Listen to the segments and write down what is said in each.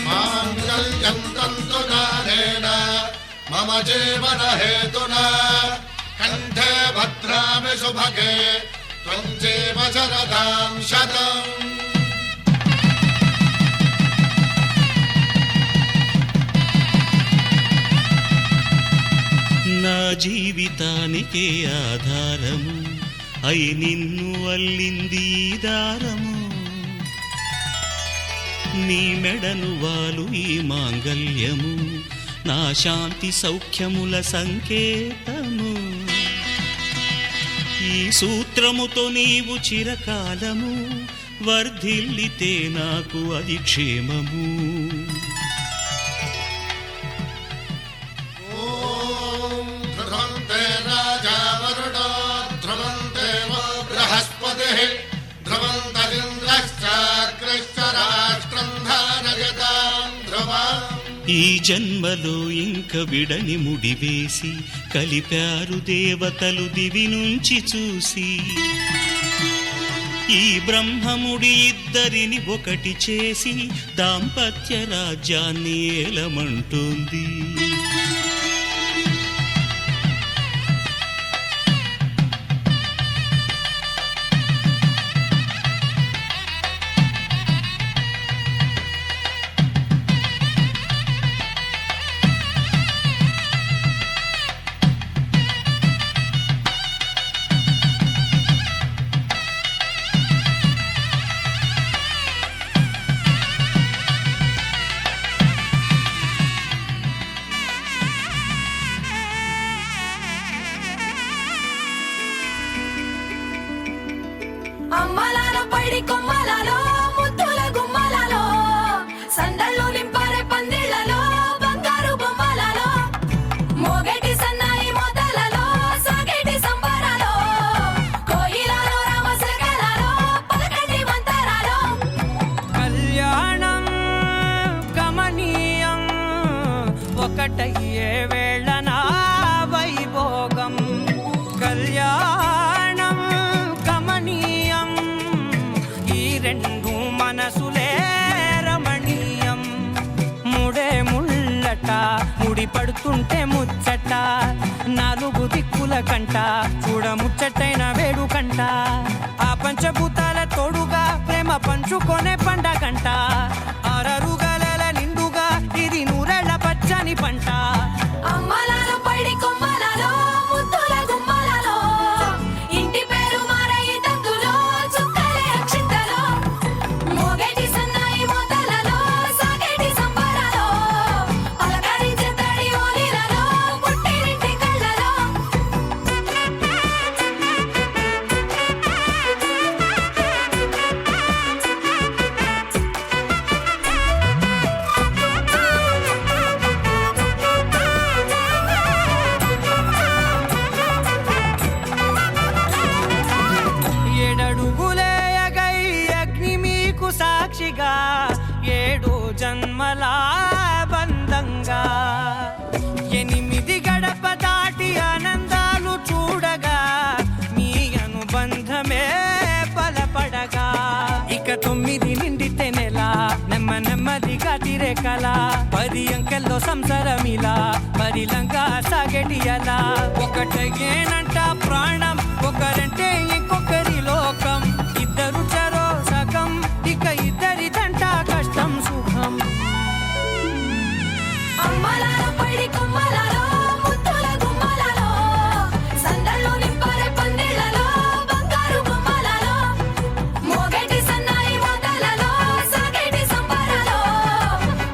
మాంగళ్యం తంతునానేన మమ జీవన హేతునా కంఠే భద్రామి శుభగే త్వం జీవ శరదాం శతం. నా జీవితానికే ఆధారము అయి నిన్ను అల్లింది దారము. నీ మెడను వాలు ఈ మాంగల్యము నా శాంతి సౌఖ్యముల సంకేతము. ఈ సూత్రముతో నీవు చిరకాలము వర్ధిల్లితే నాకు అది క్షేమము. ఈ జన్మలో ఇంక విడని ముడివేసి కలిపారు దేవతలు దివి నుంచి చూసి. ఈ బ్రహ్మముడి ఇద్దరిని ఒకటి చేసి దాంపత్య రాజ్యాన్ని ఏలమంటోంది. అమ్మలాలో పడి కొమ్మలలో ముద్దుల గుమ్మలలో సందళ్ళు నింపారే పందిళ్లలో బంగారు బొమ్మలలో మోగేటి సన్నాయి మోతలలో సాగేటి సంబరాలో కోయిలలో రామశకలలో పలకటి మంతరాలో. కళ్యాణం గమనీయం ఒకటయ్యే వేళ నా వైభోగం. కళ్యాణం గమనీయం ఈ రెండు మనసులే రమణీయం. ముడే ముళ్ళట ముడి పడుతుంటే ముచ్చట నాలుగు దిక్కుల కంట చూడ ముచ్చటైన వేడుకంట. ఆ పంచభూతాల తోడుగా ప్రేమ పంచుకొనే పండగంట. ఆరరుగల నిండుగా ఇది నూరెళ్ళ పచ్చని పంట. అమ్మలాలో పడి కొమ్మలలో ముద్దుల గుమ్మలలో ఇంటి పేరు మారయి తంతులో చుక్కలే అక్షింతలో మోగేటి సన్నాయి మోతలలో సాగేటి సంబరాలో పలకరించే తడి ఓలిలలో పుట్టినింటి కళ్ళలో. ఏడడుగులేయగై అగ్ని మీకు సాక్షిగా ఏడు జన్మల బంధంగా 8 గడప దాటి ఆనందాలు చూడగా మీ అనుబంధమే బలపడగా. ఇక 9 నిండితే నెల నెమ్మదిగా తిరేకల 10 అంకెల్లో సంసారమిలా పరిలంగా సాగేటి అలా. ఒకటేనంట ప్రాణం ఒకరంటే ఇంకొకరి లోకం. ఇద్దరు చరో సగం ఇక ఇద్దరిదంట కష్టం సుఖం. అమ్మలాలో పడి కొమ్మలలో ముద్దుల గుమ్మలలో సందళ్ళు నింపారే పందిళ్లలో బంగారు బొమ్మలలో మోగేటి సన్నాయి మోతలలో సాగేటి సంబరాలో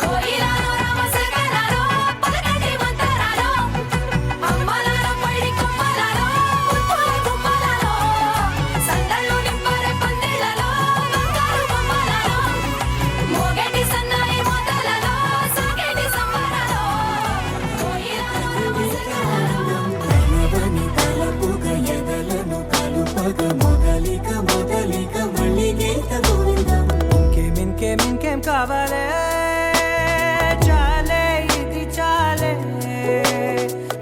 కోయిలలో రామశకలలో పలకటి మంతరాలో. అమ్మలాలో పడి కొమ్మలలో ముద్దుల గుమ్మలలో సందళ్ళు నింపారే పందిళ్లలో బంగారు బొమ్మలలో మోగేటి సన్నాయి మోతలలో సాగేటి సంబరాలో కోయిలలో రామశకలలో. కలవని తలపుగ ఎదలను కలుపగ మొదలిక మళ్ళీ గీత గోవిందం. ఇంకేం కావాలే చాలే ఇది చాలే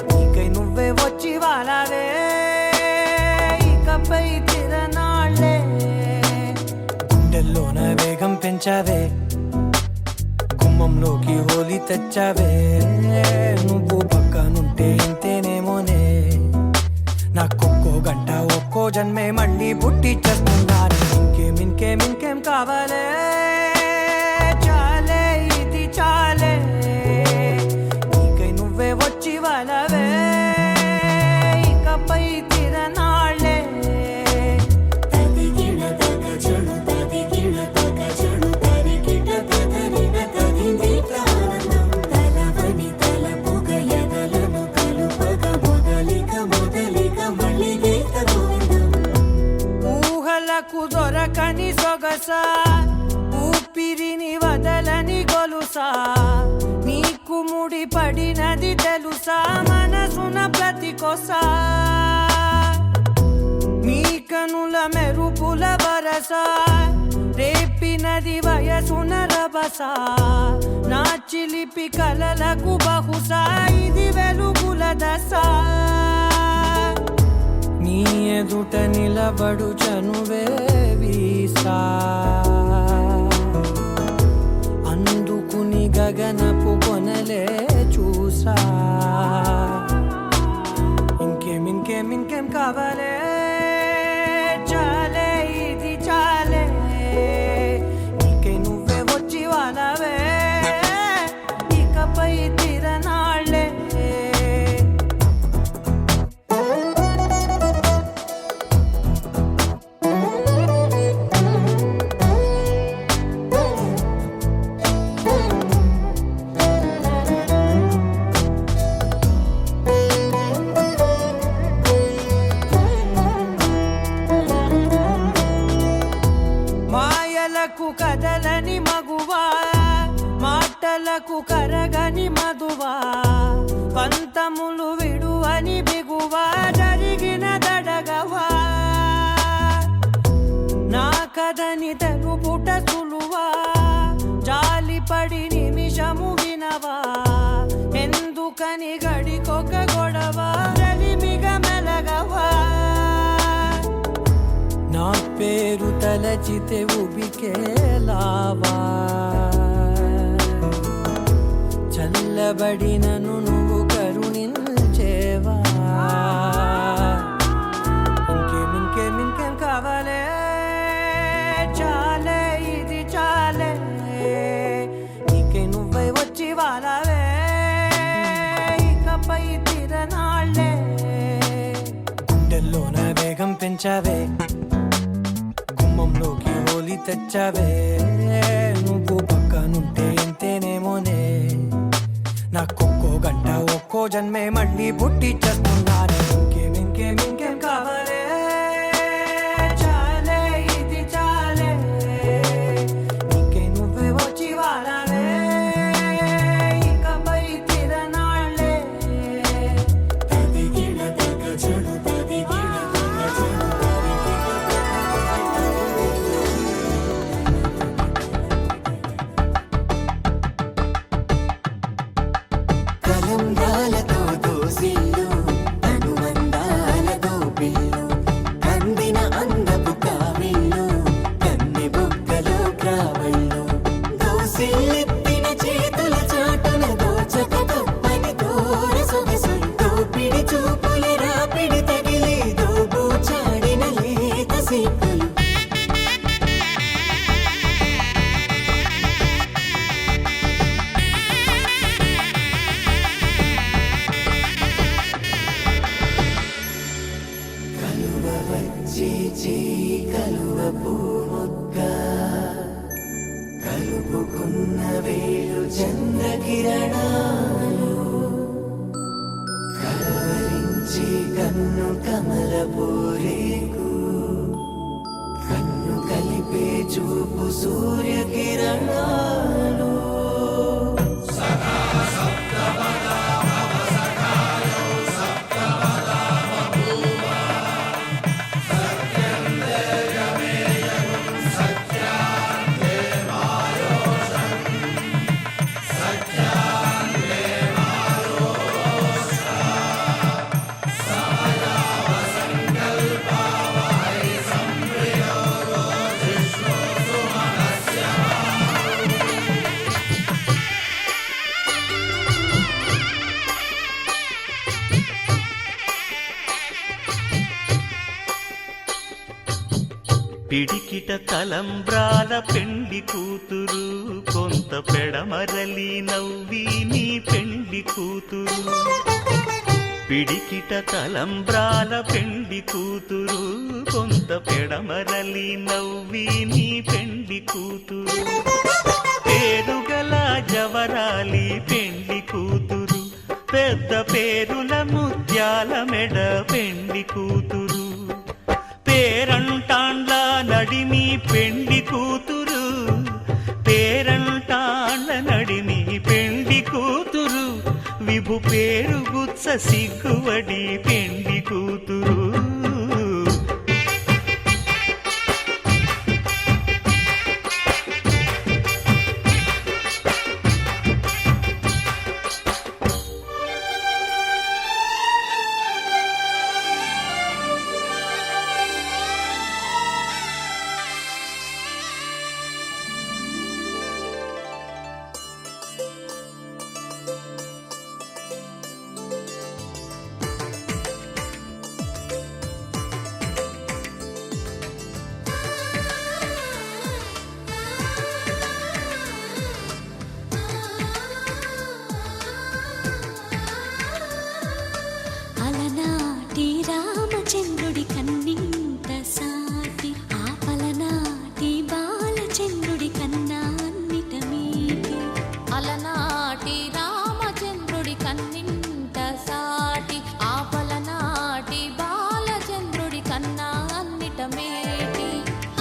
నీకై నువ్వే వచ్చి వాలావే ఇకపై తిరనాళ్ళే. గుండెల్లోన వేగం పెంచావే గుమ్మంలోకి హోలీ తెచ్చావే నువ్వు పక్కనుంటే ఇంతేనేమోనే నాకొక్కో గంట ఒక్కో జన్మే మళ్ళీ పుట్టి చేస్తున్నాను ఇంకేం కావాలే చాలే ఇది చాలే నీకై నువ్వే వచ్చి వాళ్ళవే ఇకపై తిరనాళ్ళే తదిగిన తగ చెడు తదిగిన తగ చెడు తరిగిన తదరిన తదిందిట ఆనందం తలవని తలపుగ ఎదలను కలుపగ మొదలిక మళ్ళీ గీత గోవిందం ఊహలకు దొరకని సొగసా ఊపిరిని వదలని గొలుసా నీకు ముడి పడినది తెలుసా మనసున ప్రతి కొసా నీ కనుల మెరుపుల వరస రేపినది వయసున రభస నా చిలిపి కలలకు బహుశా ఇది వెలుగుల దశ నీ ఎదుట నిలబడు చనువే వీసా అందుకుని గగనపు కొనలే చూసా ఇంకేం కావాలే చాలే ఇది చాలే నీకై నువ్వే వచ్చి వాళ్ళవే ఇకపై తిరనాళ్ళే మాయలకు కదలని మగువా మాటలకు కరగని మధువా పంతములు విడువని బిగువా జరిగిన దడగవా నా కదని తెలుపుట సులువా జాలిపడి నిమిషము వినవా ఎందుకని గడికొక గొడవ రవిమిగ మెలగవా నా పేరు తలచితే ఉబికేలావా చల్లబడినను నువ్వు కరుణించేవా ఇంకేం కావాలే చాలే ఇది చాలే నీకై నువ్వై వచ్చి వాళ్ళవే ఇకపై తిరనాళ్ళే గుండెల్లోన వేగం పెంచావే గుమ్మంలోకి హోలీ తెచ్చావే నువ్వు పక్కనుంటే ఇంతేనేమోనే నాకొక్కో గంట ఒక్కో జన్మే మళ్ళీ పుట్టి చేస్తున్నాను ఇంకేం కావాలే చాలే ఇది చాలే నీకై నువ్వే వచ్చి వాళ్ళవే ఇకపై తిరనాళ్ళే తదిగిన తగ చెడు తదిగిన తగ చెడు కలంగాలతో దోసిల్లు అనుబంధాలతో పిల్లు కందిన అందపు కావిళ్ళు కన్నె బుగ్గలో క్రావళ్ళు దోసిల్లెత్తిన చేతుల చాటున దోచక తప్పని దూర సొగసులు దోపిడి చూపుల రాపిడి తగిలి దోబూచాడిన లేత సీకులు కలువ వచ్చి చేయి కలువ పూముక్క కలుపుకున్న వేలు చంద్రకిరణాలు కలవరించి కన్ను కమల పూరేకు కన్ను కలిపే చూపు సూర్యకిరణాలు పిడికిట తలంబ్రాల పెండ్లి కూతురు, కొంత పెడమరలి నవ్వి నీ పెండ్లి కూతురు. పిడికిట తలంబ్రాల పెండ్లి కూతురు, కొంత పెడమరలి నవ్వి నీ పెండ్లి కూతురు. పేరుగల జవరాలి పెండ్లి కూతురు, పెద్ద పేరుల ముత్యాల మెడ పెండ్లి కూతురు. పేరంటాండ్ల నడిమి పెండ్లి కూతురు, పేరంటాండ్ల నడిమి పెండ్లి కూతురు. విభు పేరు గుత్స సిగ్గువడి పెండ్లి కూతురు. అలనాటి రామచంద్రుడి కన్నింత సాటి, ఆపలనాటి బాలచంద్రుడి కన్నా అన్నిట మీటి. అలనాటి రామచంద్రుడి కన్నింట సాటి, ఆపలనాటి బాలచంద్రుడి కన్నా అన్నిట మేటి.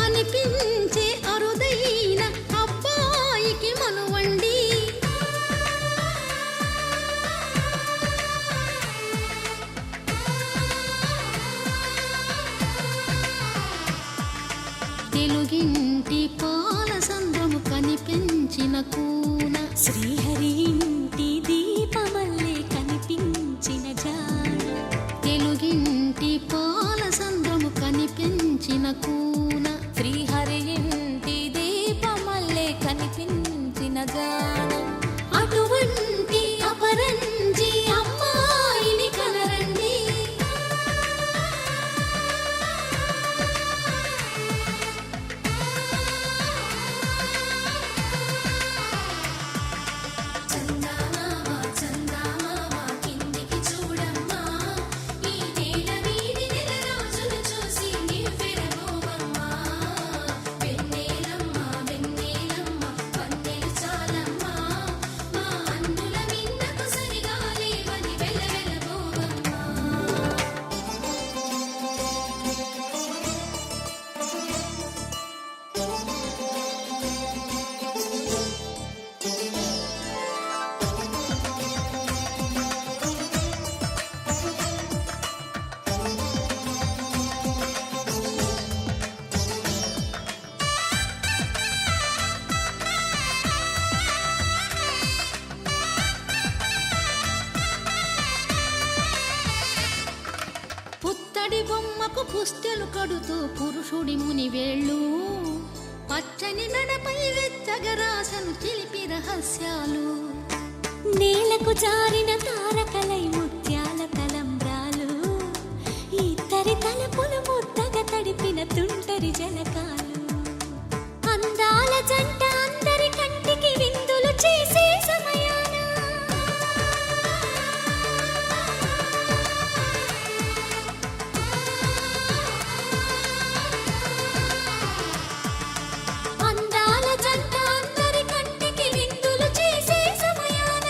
అనిపించే అరుదైన అబ్బాయికి మనువండి, తెలుగింటి పాల సంద్రము కనిపించిన కూన, శ్రీహరి ఇంటి దీపమల్లే కనిపించిన జాన. తెలుగింటి పాల సంద్రము కనిపించిన కూన, శ్రీహరి ఇంటి దీపమల్లే కనిపించిన జాన. అటువంటి అపరంజి అమ్మాయిని కనరండి. చందమామ చందమామ కిందికి చూడమ్మా, ఈ నేల వీధి నెల రోజులు చూసి నివ్వెరబోవమ్మా. వెన్నెలమ్మ వెన్నెలమ్మ వన్నెలు చాలమ్మా, మా అన్నుల మిన్నకు సరిగా లేవని వెలవెలబోవమ్మా. పుత్తడి బొమ్మకు పుస్తెలు కడుతూ పురుషుడి ముని వేళ్ళు, పచ్చని నడపై వెచ్చగరాసను చిలిపి రహస్యాలు. నేలకు జారిన తారకలై ముత్యాల తలంబ్రాలు, ఇద్దరి తలపులు ముద్దగా తడిపిన తుంటరి జలకాలు. అందాల జంట అందరి కంటికి విందులు చేసే సమయాన, అందాల జంట అందరి కంటికి విందులు చేసే సమయాన,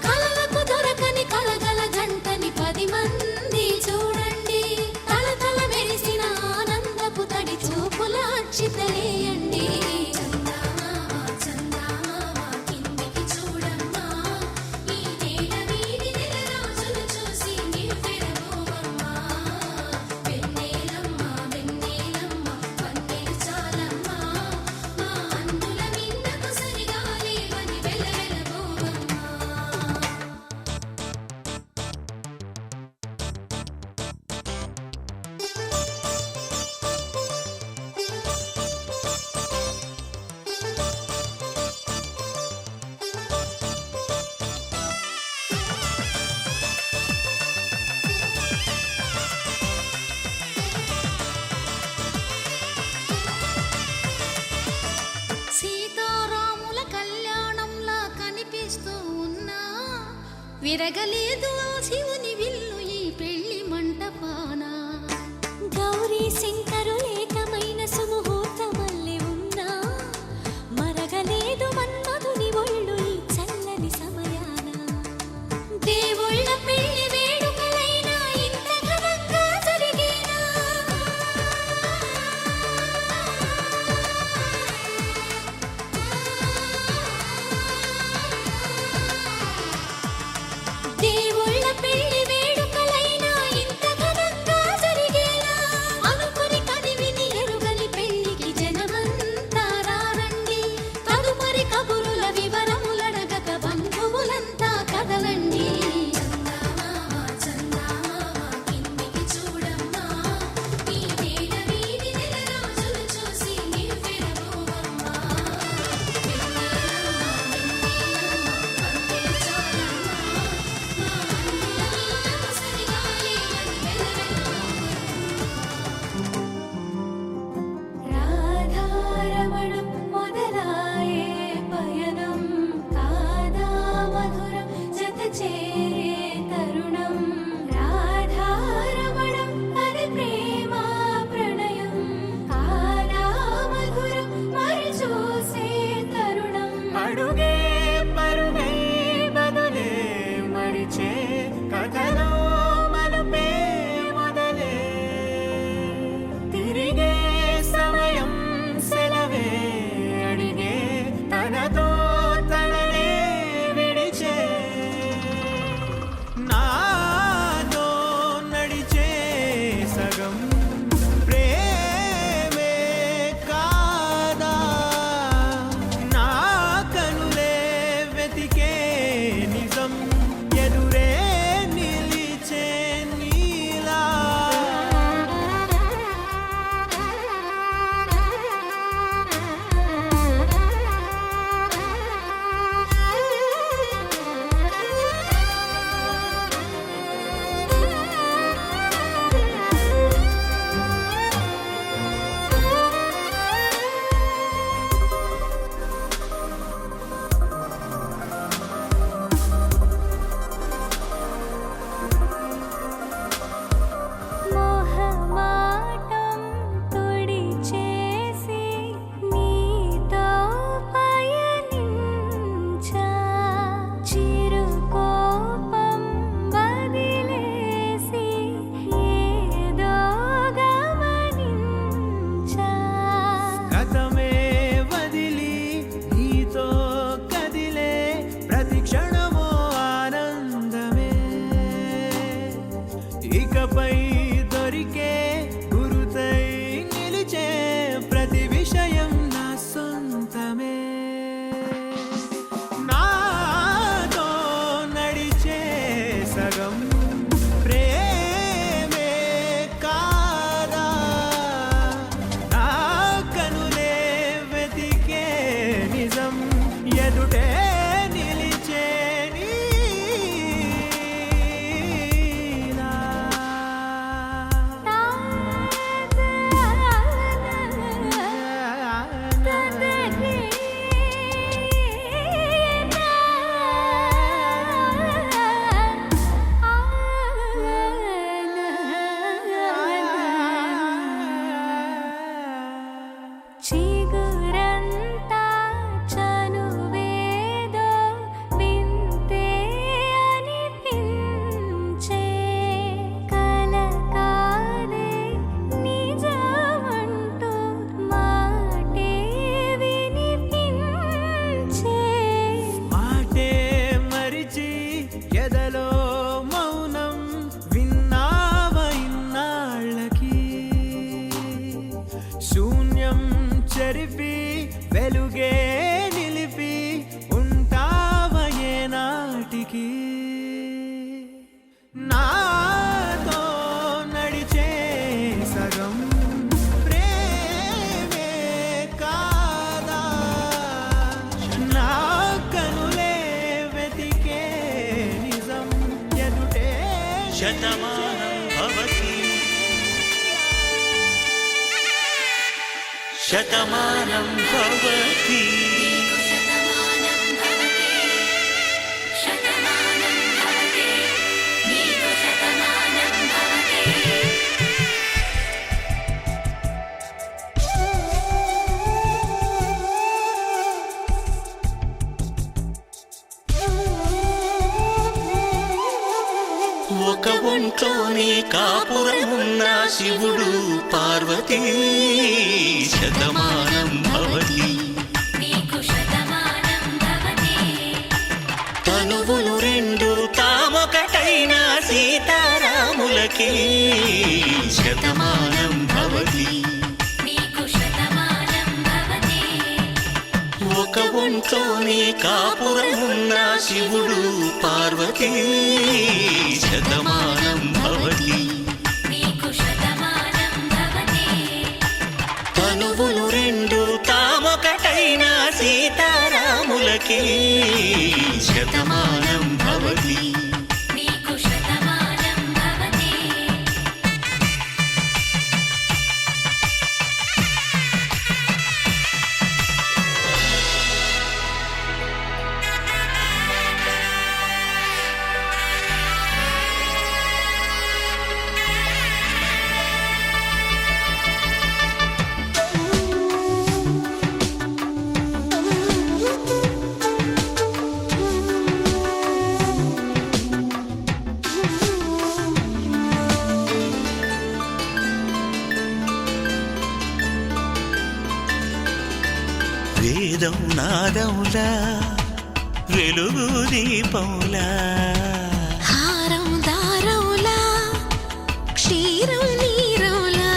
కలలకు దొరకని కలగల జంటని 10 మంది చూడండి. తలతల మెరిసిన ఆనందపు తడి చూపుల అక్షితలేయండి. చందమామ విరగలేదు ఆ శివుని విల్లు ఈ పెళ్లి మంటపాన. గౌరీ శంకరు ఏకమైన సుముహూర్తమల్లె ఉన్నా మరగలేదు మన్మధుని ఒళ్ళు ఈ చల్లని సమయాన. దేవుళ్ళ పెళ్లి వేడుకలైనా ఇంత ఘనంగా జరిగేనా? దేవుళ్ళ పెళ్లి వేడుకలైనా ఇంత ఘనంగా జరిగేనా? అనుకుని కనివిని ఎరుగని పెళ్లికి జనమంతా రారండి. తదుపరి కబురుల వివరములడగక బంధువులంతా కదలండి. చందమామ చందమామ కిందికి చూడమ్మా, ఈ నేల వీధి నెల రోజులు చూసి నివ్వెరపోవమ్మా. వెన్నెలమ్మ వెన్నెలమ్మ పంటే చాలమ్మా, మా అన్నయ్య సరిగాలి అని రాధారమణం మొదలాయే పయనం కాదా మధురం జత చేరే తరుణం. రాధారమణం అది ప్రేమ ప్రణయం కాదా మధురం మరి చూసే తరుణం. అడుగే పరుగే బదులే మరిచే కథలో మలుపే మొదలే. తిరిగే సమయం సెలవే అడిగే తనతో తననే విడిచే. నాతో నడిచే సగం ప్రేమే కాదా. నా కనులే వెతికే నిజం ఎదురే నిలిచే నీలా. మోహమాటం తుడిచేసి నీతో పయనించా. చిరుకోపం వదిలేసి ఏదో గమనించా. గతమే వదిలి నీతో కదిలే ప్రతి క్షణమో ఆనందమే. ఇకపై దొరికే గురుతై నిలిచే ప్రతి విషయం నా సొంతమే. నాతో నడిచే సగం ప్రేమే కాదా. నా కనులే వెతికే నిజం ఎదుటే నిలిచే నీలా. చిగురంతా చనువేదో వింతే అనిపించే. కల కాదే నిజమంటూ మాటే వినిపించే. మాటే మరిచి ఎదలో మౌనం విన్నావ ఇన్నాళ్ళకి. శూన్యం చెరిపి వెలుగే నిలిపి ఉంటావ ఏనాటికి. నాతో నడిచే సగం ప్రేమే కాదా. నా కనులే వెతికే నిజం ఎదుటే శతమానం భవతి శతమానం భవతి శతమానం భవతి శతమానం భవతి ఒక ఒంట్లోనే కాపురమున్న శివుడు పార్వతీ శతమానం భవతి తనువులు రెండు తామొకటైన సీతారాములకి శతమానం భవతి ఒక ఒంట్లోనే కాపురమున్న శివుడు పార్వతీ శతమానం భవతి తనువులు రెండు తామొకటైన సీతారాములకి శతమానం భవతి వేదం నాదములా వెలుగు దీపములా హారం దారవులా క్షీరం నీరవులా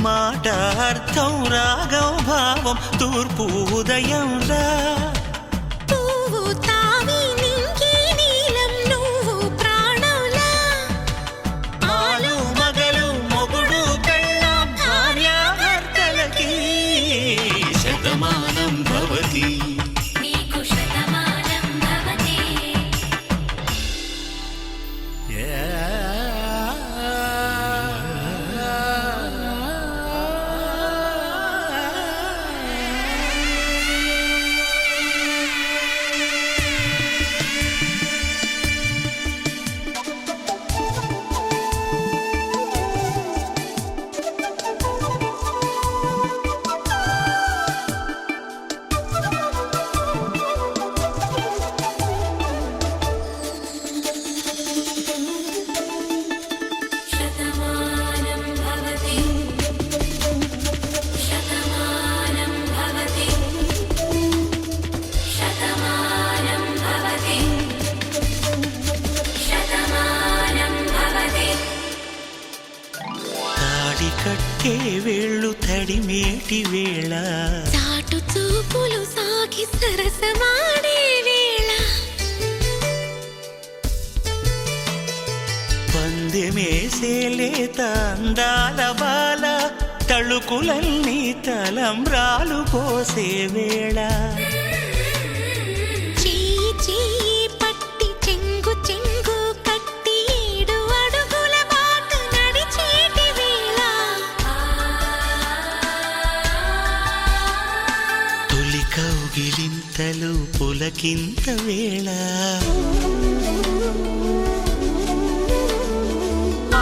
మాట అర్థం రాగం భావం తూర్పు ఉదయంలా పువ్వు తావి నింగి నీలం నువ్వు ప్రాణంలా ఆలు మగలు మొగుడు పెళ్ళాం భార్యాభర్తలకి శతమానం భవతి తాడి కట్టే వేళ్ళు తడిమేటి వేళ చాటు చూపులు సాగి సరసమాడే వేళ పందెమేసే లేత అందాల బాల తళుకులన్నీ తలంబ్రాలు పోసే వేళ చెయ్యి చెయ్యి పట్టి చెంగు చెంగు కట్టి 7 అడుగుల బాట నడిచేటి వేళ తొలి కౌగిలింతలు పులకింత వేళ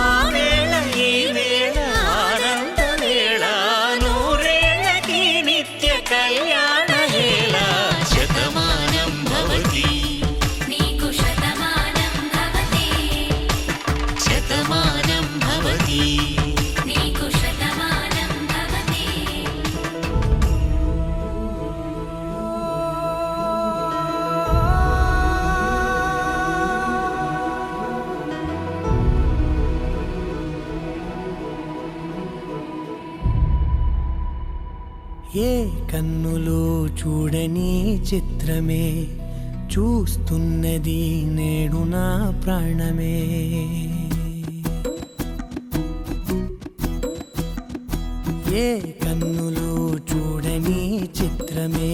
ఆ వేళ ఈ వేళ ఆనంద వేళ నూరేళ్ళకి నిత్య కళ్యాణ వేళ శతమానం భవతి శతమానం భవతి ఏ కన్నులు చూడని చిత్రమే చూస్తున్నది నేడు నా ప్రాణమే. ఏ కన్నులు చూడని చిత్రమే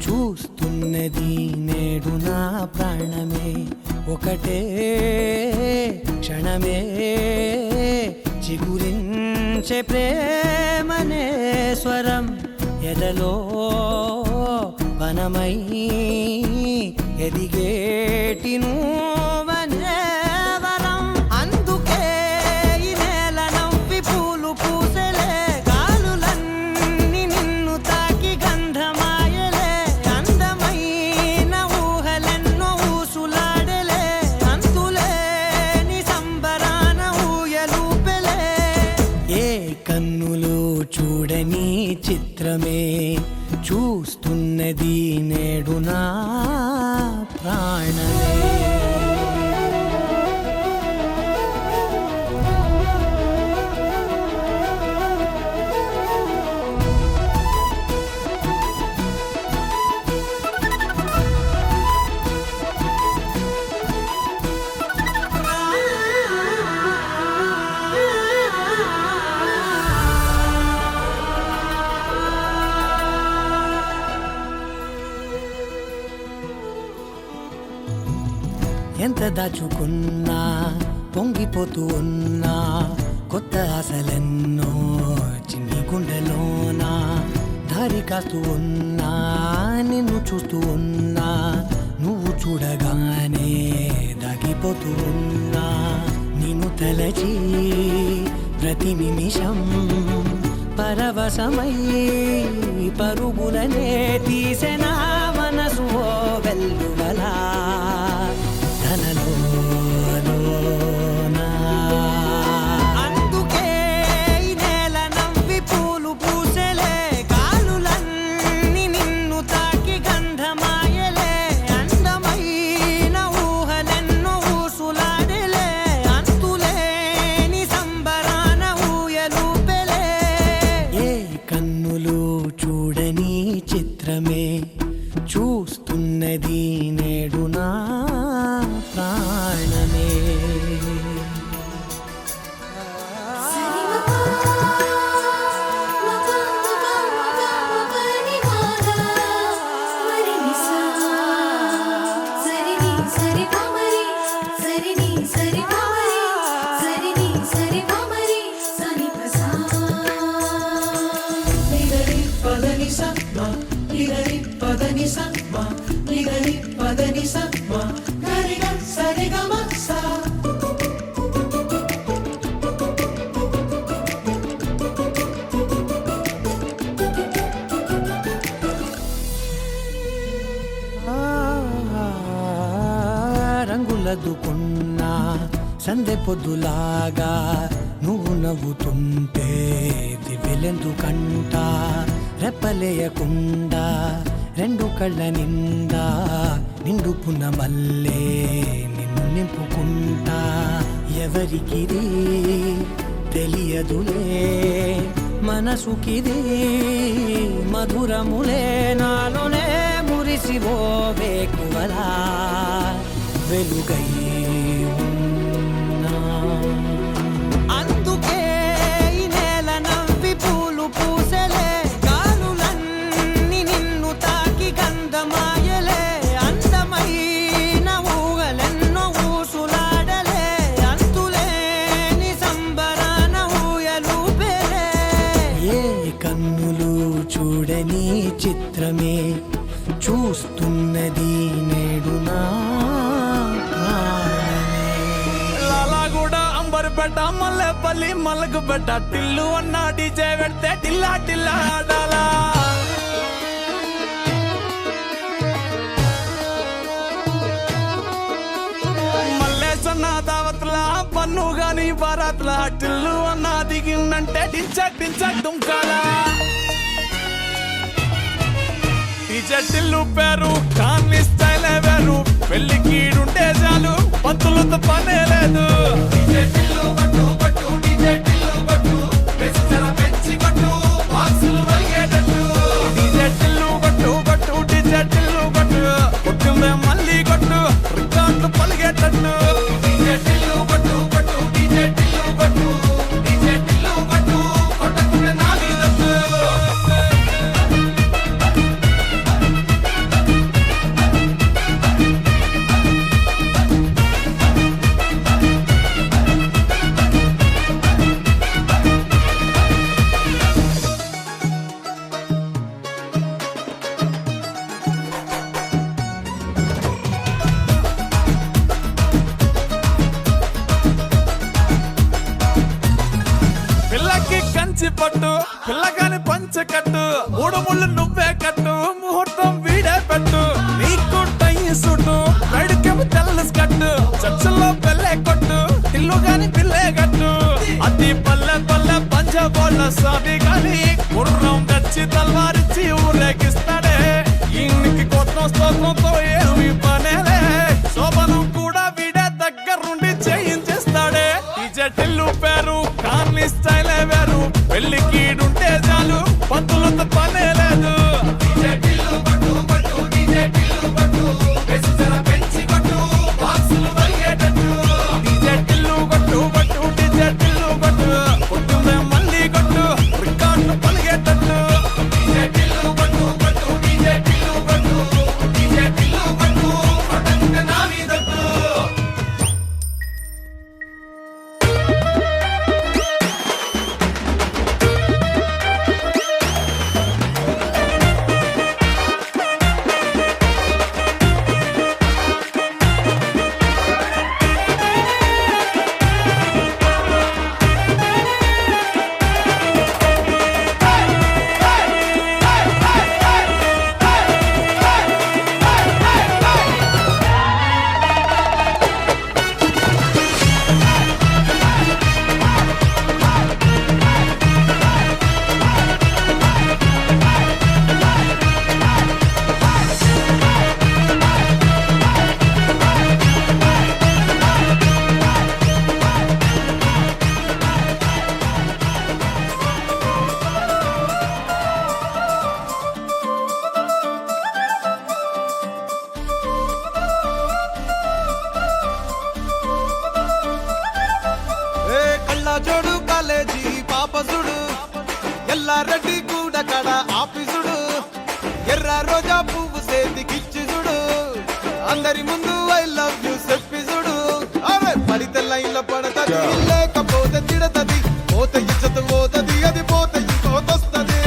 చూస్తున్నది నేడు నా ప్రాణమే. ఒకటే క్షణమే చిగురించే ప్రేమనే స్వరం ఎదలో వనమై ఎదిగేటి నువ్వనే వరం. అందుకే ఈ నేల నవ్వి పూలు పూసలే, గాలులన్నీ నిన్ను తాకి గంధమాయలే. అందమైన ఊహలెన్నో ఊసులాడలే, అంతులే నేడు నా ప్రాణమే. ఎంత దాచుకున్నా పొంగిపోతూ ఉన్నా కొత్త ఆశలెన్నో చిన్ని గుండెలోనా దారి కాస్తూ ఉన్నా నిన్ను చూస్తూ ఉన్నా నువ్వు చూడగానే దాగిపోతూ ఉన్నా నిన్ను తలచి ప్రతి నిమిషం పరవశమై పరుగులనే తీసెనా మనసు ఓ వెల్లువలా అందుకే ఈ నేల నవ్వి పూలు పూసెలే కాలులన్నీ నిన్ను తాకి గంధమాయలే అందమైన ఊహలెన్నో ఊసులాడలే అంతులేని సంబరాన ఊయలూపెలే ఏ కన్నులు చూడని చిత్రమే చూస్తున్నది నేడు నా ప్రాణమే. రంగులదుకున్నా సందె పొద్దులాగా నువ్వు నవ్వుతుంటే దివ్యలెందుకంట రెప్పలేయకుండా రెండు కళ్ళ నిండా నిండుకున్న మల్లే నిన్ను నింపుకుంటా ఎవరికిది తెలియదులే మనసుకిది మధురములే నాలోనే మురిసివో వేకువలా వెలుగై ఉన్నా. అందుకే ఈ నేల నవ్వి పూలు పూసెలే కాలులన్నీ నిన్ను తాకి గంధమాయలే అందమైన ఊహలెన్నో ఊసులాడలే అంతులేని సంబరాన ఊయలూపెలే ఏ కన్నులు చూడని చిత్రమే చూస్తున్నది నేడు నా లాలాగూడ అంబర్పేట మల్లెపల్లి మలకపేట టిల్లు అన్న డీజే పెడితే టిల్లా టిల్లా ఆడాలా మల్లేసన్న దావత్ల పన్ను గాని బారాత్ల టిల్లు అన్న దిగిందంటే డించక్ డించక్ దుంకాలా టిల్లు పేరు కాన్ని స్టైల్ వేరు పెళ్లి కీడుంటే చాలు పంతులతో పనే లేదు మళ్ళీ కొట్టు రికార్డు పలిగేటట్టు పట్టు పిల్లగాని పంచకట్టు మూడు ముళ్ళు నువ్వే కట్టు ముహూర్తం వీడే పెట్టు నీకు టై సుట్టు రైడుకేమో తెల్ల కట్టు చర్చల్లో పెళ్ళే కొట్టు ఇల్లు గాని పిల్లే కట్టు అది పల్లె పల్లె పంచబోళ్ళ సాది గాని గుర్రం గచ్చి తల్వారిచ్చి ఊరేగిస్తాడే ఇంటికి కొత్త జోడు కాలేజీ పాపసుడు ఎల్లారెడ్డి కూడా కడ ఆఫీసుడు ఎర్ర రోజా పువ్వు సేతికిచ్చి చూడు అందరి ముందు ఐ లవ్ యూ చెప్పి చూడు అరే పడితే లైన్ల పడతది లేకపోతే తిడతది పోత ఇచ్చత పోతది అది పోత ఇంకోతొస్తది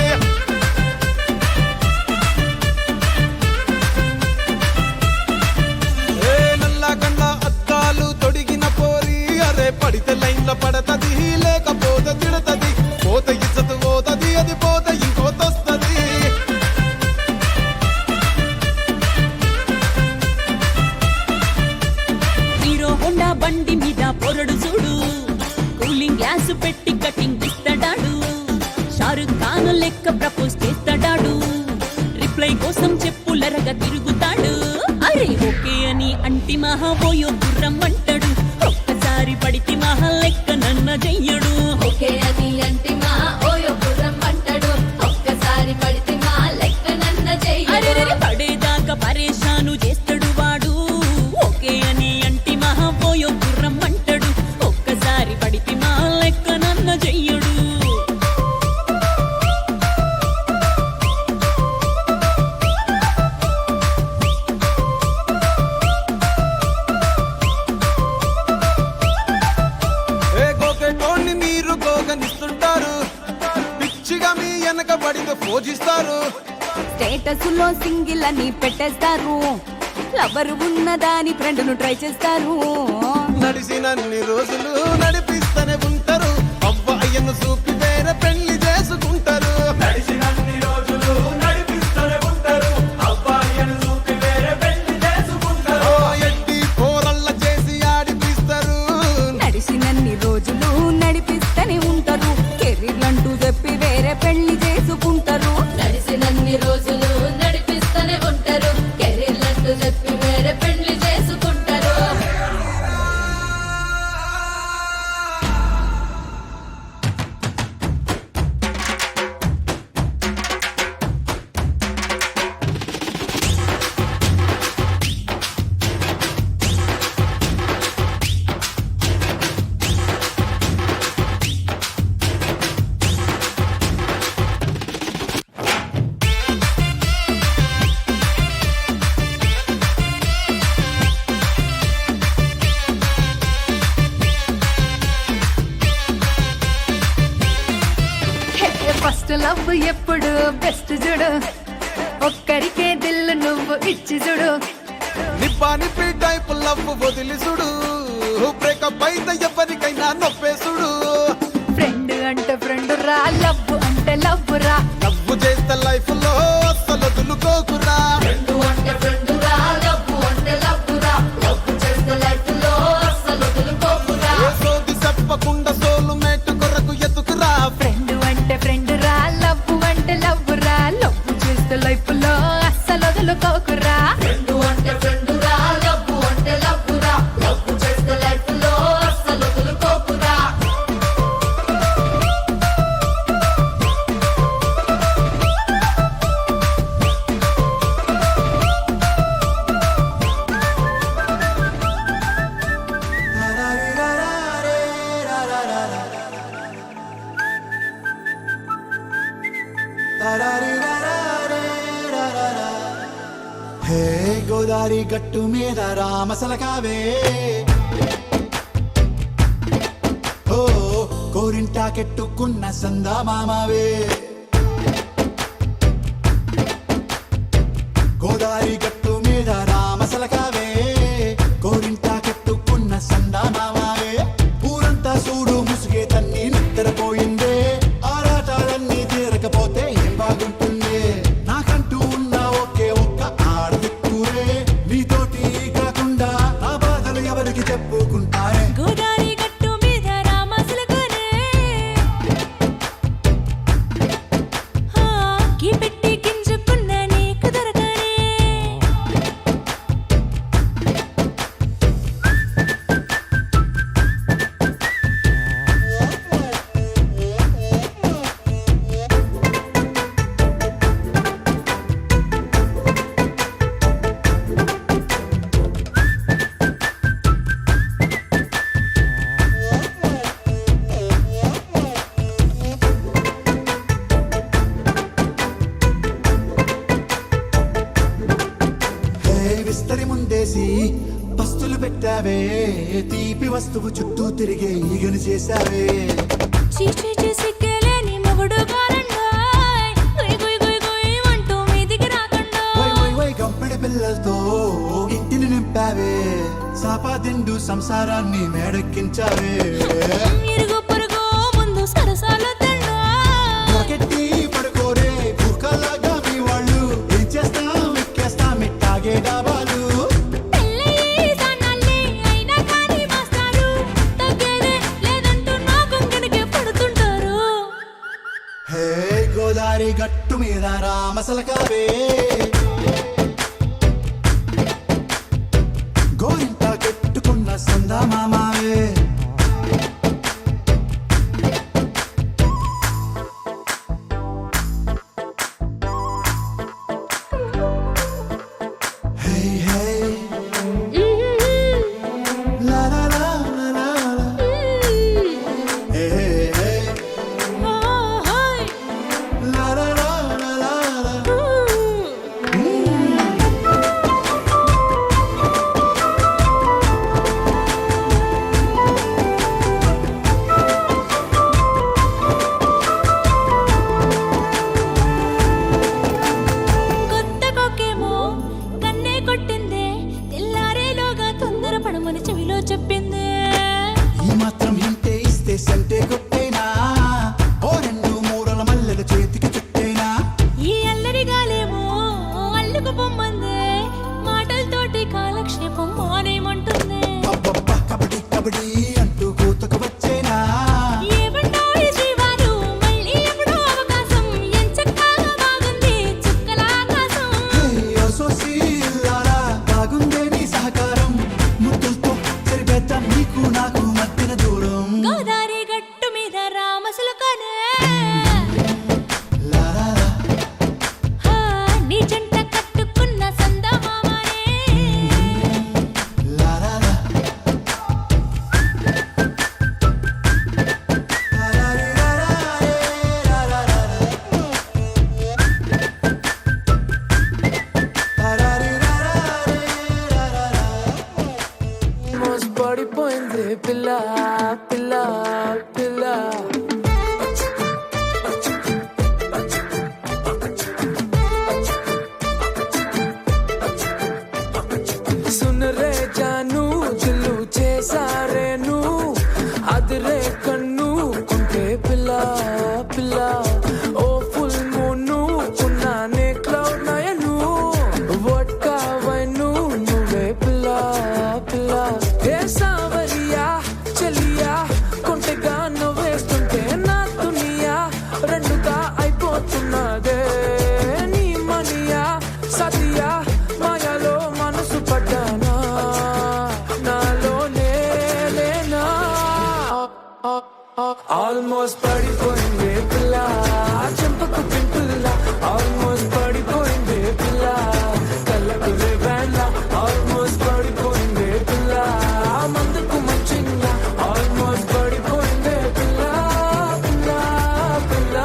ఏ నల్ల గండ అద్దాలు తొడిగిన పోరి అరే పడితే లైన్ల పడతది లేకపోతే తిడతది పోత ఇచ్చత పోతది అది పోత ఇంకోతొస్తది హీరో హోండా బండి మీద పొరడు చూడు కూలింగ్ గ్లాస్ పెట్టి కటింగ్ ఇస్తాడాడు షారుఖ్ ఖాన్ లెక్క ప్రపోజ్ చేస్తాడాడు రిప్లై కోసం చెప్పులరగా తిరుగుతాడు అరే ఓకే అని అంటి మహాబోయో గుర్రం అంటాడు ఒక్కసారి పడితే మహా లెక్క నన్న చెయ్యడు ఓకే అని అంటి మా ఓయో గుర్రం అంటాడు ఒక్కసారి పడితే మా లెక్క నన్న అరే చెయ్యడు పడేదాకా పరేషాను చేస్తాడు వాడు ఓకే అని అంటి మహాబోయో గుర్రం అంటాడు ఒక్కసారి పడితే మా లెక్క నన్న చెయ్యడు ఏ గోకెటోన్ని మీరు గోగనిస్తుంటారు పిచ్చిగా మీ వెనక పడితే పూజిస్తారు స్టేటస్ లో సింగిల్ అని పెట్టేస్తారు లవర్ ఉన్నదాని ఫ్రెండ్ ను ట్రై చేస్తారు నడిసినన్ని రోజులు నడిపిస్తూనే ఉంటారు అవ్వయ్యను చూపి వేరే పెళ్లి చేసుకుంటారు నడిచినన్ని రోజులు నడిపిస్తూనే ఉంటారు అబ్బాయిని చూపి వేరే పెళ్లి చేసుకుంటారు ఓ ఎట్టి పోరల్ల చేసి ఆడిపిస్తారు నడిచినన్ని రోజులు నడిపిస్తూనే ఉంటారు కెరీర్ అంటూ చెప్పి వేరే పెళ్లి చేసుకుంటారు నడిసినన్ని రోజులు నడిపిస్తూనే ఉంటారు కెరీర్లంటూ చెప్పి వేరే పెళ్లి చేసుకుంటారు ఫస్ట్ లవ్ ఎప్పుడు బెస్ట్ చూడు ఒక్కరికే దిల్లు నువ్వు ఇచ్చి చూడు నిప్పి టైప్ లవ్ వదిలి చూడు బ్రేకప్ అయితే ఎవరికైనా నొప్పేసుడు ఫ్రెండ్ అంటే ఫ్రెండ్ రా లవ్ అంటే లవ్ రా లవ్ చేస్తే లైఫ్ లో అస్సలు వదులుకోకురా ఫ్రెండు అంటే ఫ్రెండు రా లవ్వు అంటే లవ్వు రా లవ్వు చేస్తే లైఫ్ లో అస్సలు వదులుకోకురా ఏ సోది చెప్పకుండా సోలు మేటు కొరకు ఎతుకురా ఫ్రెండ్ అంటే ఫ్రెండ్ రా లవ్ అంటే లవ్ రా లవ్ చేస్తే లైఫ్ లో అస్సలు వదులుకోకురా ఫ్రెండు అంటే ఫ్రెండు రా లవ్వు అంటే లవ్వు రా లవ్వు చేస్తే లైఫ్ లో అస్సలు వదులుకోకురా హే గోదారి గట్టు మీద రామసలకావే ఓ కోరింటాకెట్టుకున్న సందా మామావే గోదారి గట్టు మీద రామసలకావే కోరింటాకెట్టుకున్న సందా మామావే ఊరంతా చూడు ముసుగే తన్ని నిద్రపోయిందే ఆరాటాలన్నీ తీరకపోతే ఏం బాగుంటుంది నాకంటూ ఉన్న ఒకే ఒక్క ఆడదిక్కురే నీతోటి కాకుండా నా బాధలు ఎవరికి చెప్పుకుంటారే గోదారి గట్టు మీద రామసులకునే విస్తరి ముందేసి పస్తులు పెట్టావే తీపి వస్తువు చుట్టూ తిరిగే ఈగను చేశావే చీచీ సిగ్గలేని మొగుడు కారండాయ్ గుయ్ గుయ్ గుయ్ గుయ్ అంటూ మీదికి రాకండా వై గంపెడి పిల్లలతో ఇంటిని నింపావే సాపాదిండు సంసారాన్ని మేడెక్కించావే ఇరుగు పొరుగు ముందు సరసాలు తండా పొరకెట్టి పడుకోరే భూకలాగా మీ వాళ్ళు ఏం చేస్తాం ఎక్కేస్తాం ఇట్టాగే డాబాలు పెళ్ళయి సన్నాళ్ళే అయినా కానీ మాస్తారు తగ్గేదే లేదంటూ నా కొంగనికే పడుతుంటారు హే గోదారి గట్టు మీద రామసలకావే గోరింట కెట్టుకున్న సందా మామావే హే హే లా లా లా లా లా లా. హే హే లా లా లా లా లా లా. కొత్త కొక్కేమో కన్నే కొట్టిందే తెల్లారేలోగా తొందర పడమని చెవిలో చెప్పిందే ఈ మాత్రం హింటే ఇస్తే సంటే కొట్టేనా ఓ రెండు మూరల మల్లెల చేతికి చుట్టేనా ఈ అల్లరి గాలేమో అల్లుకు పొమ్మందే మాటలతోటి కాలక్షేపం మానేమంటుందే అబ్బబ్బా కబడ్డీ కబడ్డీ అంటూ కూతకు వచ్చేనా ఏమంటాయి జీవాలు మళ్ళీ ఎప్పుడో అవకాశం ఎంచక్కా బాగుంది చుక్కల ఆకాశం హే సోసి లాలా బాగుందే నీ సహకారం ముద్దులతో చెరిపేద్దాం నీకు నాకు మధ్యన దూరం గోదారి గట్టు మీద రామసులకనే లాలా హా, నీ జంట కట్టుకున్న సందమామనే లాలా మోస్ పడిపోయింది పిల్ల పిల్ల పిల్ల సున్ రే జాను దిల్లు చేసారేను అదిరే కన్ను కుంటే పిల్ల పిల్ల ఓ ఫుల్ మూను ఉన్నానే క్లౌడ్ నయను వడ్కా వైను నువ్వే పిల్ల పిల్ల ఏ సావరియా చెలియా కొంటెగా నువ్వేస్తుంటే నా దునియా రెండుగా అయిపోతున్నదే నీ మనియా సతియా మాయలో మనసు పడ్డానా నాలో లేనా ఆల్మోస్ట్ పడిపోయింది పిల్ల చెంపకు పింపుల్ల ఆల్మోస్ట్ పడిపోయింది పిల్ల కళ్ళకు రేవేళ్ళ ఆల్మోస్ట్ పడిపోయింది పిల్ల మందుకు మంచిగా ఆల్మోస్ట్ పడిపోయింది పిల్ల పిల్ల పిల్ల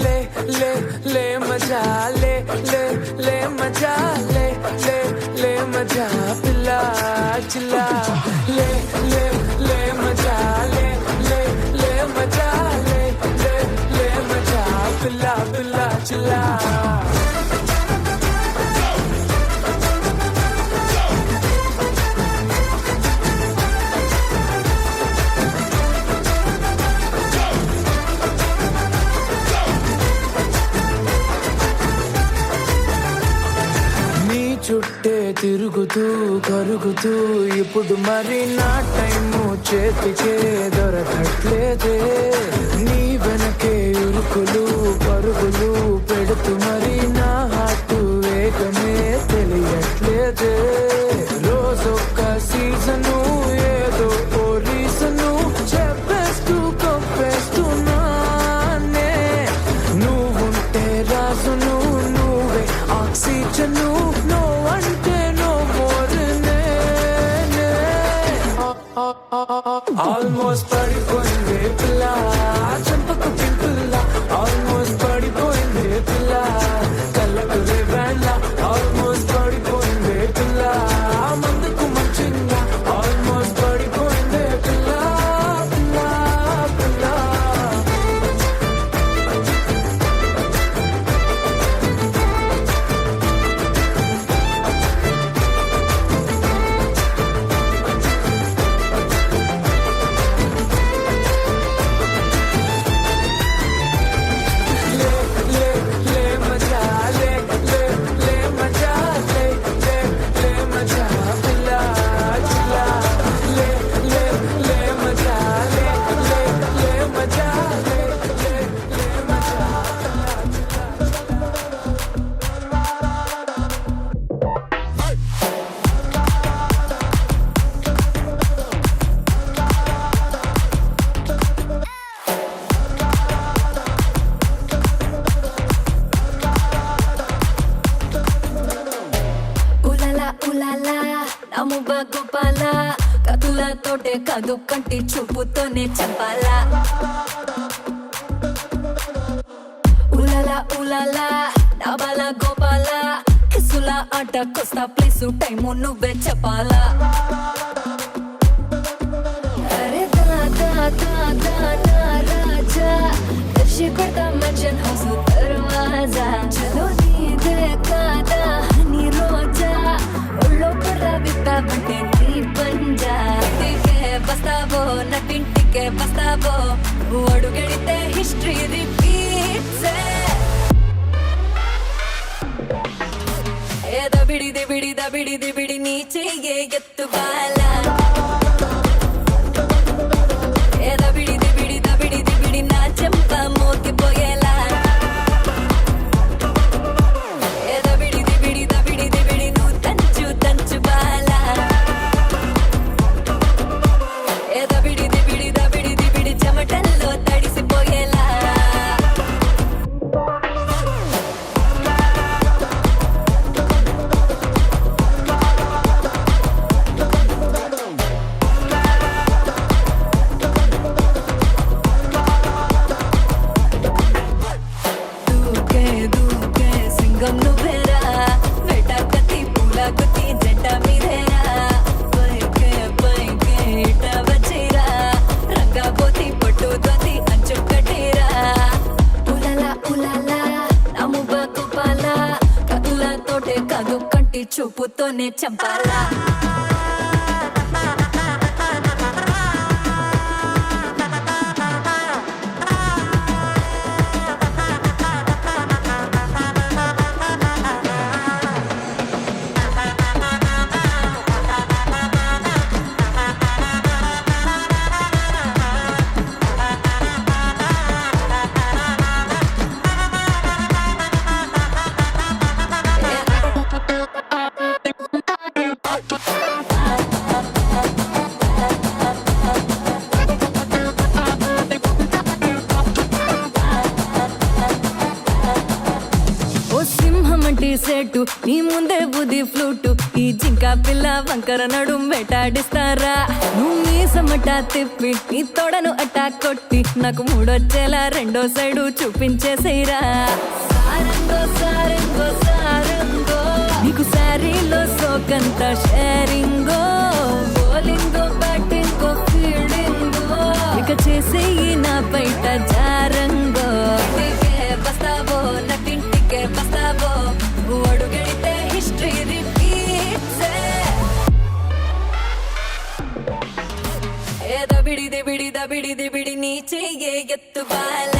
ले ले ले मजा ले ले ले मजा ले ले ले मजा पिला चिल्ला ले ले ले मजा ले ले ले मजा ले ले ले मजा पिला पिला चिल्ला నీ చుట్టే తిరుగుతూ కరుగుతూ ఇప్పుడు మరి నా టైము చేతికే దొరకట్లేదే నీ వెనకే ఉరుకులు పరుగులు పెడుతూ మరి నా హార్ట్ వేగమే తెలియట్లేదే రోజొక్క సీజను ఏదో ఓ రీజను చెప్పేస్తూ కొప్పేస్తున్నానే నువ్వుంటే రాజును నువ్వే ఆక్సి మువ్వ గోపాల కతులతోటే కాదు కంటి చూపుతోనే చంపాలా ఉలలా ఉలలా డాబాల గోపాల కిసుల ఆట కొస్తా ప్లేసు టైము నువ్వే చెప్పాలా అరే దా దా దా దా దా రాజా దర్శి కొడతా మంచన్ హౌస్ దర్వాజా చలో నీదే కాదా హనీ రోజా ఒళ్ళో పడ్డ బిత్తాబంటే నీ పంజా ఇంటికే బస్తావో నటింటికే బస్తావో అడుగడితే హిస్టరీ రిపీట్స్ ఏ దబిడి దిబిడి దబిడి దిబిడి నీ చెయ్యే ఎత్తు బాలా ఏ దబిడి దిబిడి దబిడి దిబిడి నా చెంప మోగిపోయేలా ఏ దబిడి దిబిడి దబిడి దిబిడి నువ్వు తంచు తంచు బాలా ఏ దబిడి దిబిడి దబిడి దిబిడి చెమటల్లో తడిసిపోయేలా దూకే దూకే సింగం నువ్వేరా వేట కత్తి పూల గుత్తి జంట మీదేరా పైకే పైకే ఇట వచ్చేరా రంగా పోతి పట్టు దొతి అంచు కట్టేరా ఉలలా ఉలలా నమ్ముబ కుపాల కతులతోటే కాదు కంటి చూపుతోనే చంపాలా ఓ సింహమంటి సెట్టు నీ ముందే బుద్ధి ఫ్లూటు ఈ జింక పిల్ల వంకర నడుం వేటాడిస్తారా నువ్వు మీసమట తిప్పి నీ తోడను అట్టా కొట్టి నాకు మూడొచ్చేలా రెండో సైడు చూపించేసేరా సారంగో సారంగో సారంగో నీకు శారీలో సోకంత షేరింగో బౌలింగో బ్యాటింగో ఫీల్డింగో ఇక చేసేయి నా బయట జారంగో ఇంటికే బస్తావో నటింటికే బస్తావో అడుగడితే హిస్టరీ రిపీట్స్ ఏ దబిడి దిబిడి దబిడి దిబిడి నీ చెయ్యే ఎత్తు బాల